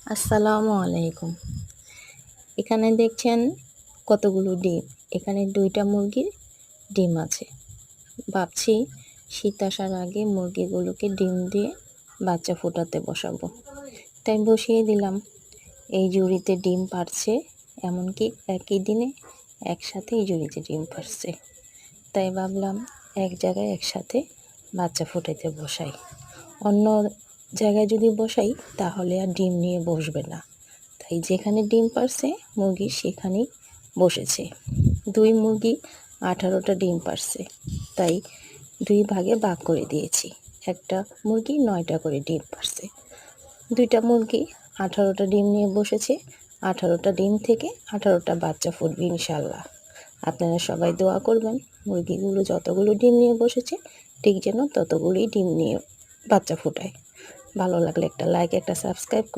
আসসালামু আলাইকুম। এখানে দেখছেন কতগুলো ডিম। এখানে ২টা মুরগির ডিম আছে। ভাবছি শীত আসার আগে মুরগিগুলোকে ডিম দিয়ে বাচ্চা ফোটাতে বসাবো। তাই বসিয়ে দিলাম। এই ঝুড়িতে ডিম পাড়ছে, এমনকি একই দিনে একসাথে এই ঝুড়িতে ডিম পাড়ছে। তাই ভাবলাম এক জায়গায় একসাথে বাচ্চা ফোটাতে বসাই। অন্য জায়গায় যদি বসাই তাহলে আর ডিম নিয়ে বসবে না। তাই যেখানে ডিম পাড়ছে মুরগি সেখানেই বসেছে। ২ মুরগি ১৮টা ডিম পাড়ছে। তাই ২ ভাগে ভাগ করে দিয়েছি। একটা মুরগি ৯টা করে ডিম পাড়ছে। ২টা মুরগি ১৮টা ডিম নিয়ে বসেছে। ১৮টা ডিম থেকে ১৮টা বাচ্চা ফুটবে ইনশাআল্লাহ। আপনারা সবাই দোয়া করবেন মুরগিগুলো যতগুলো ডিম নিয়ে বসেছে ঠিক যেন ততগুলোই ডিম নিয়ে বাচ্চা ফোটায়। ভালো লাগলে একটা লাইক, একটা সাবস্ক্রাইব করবেন।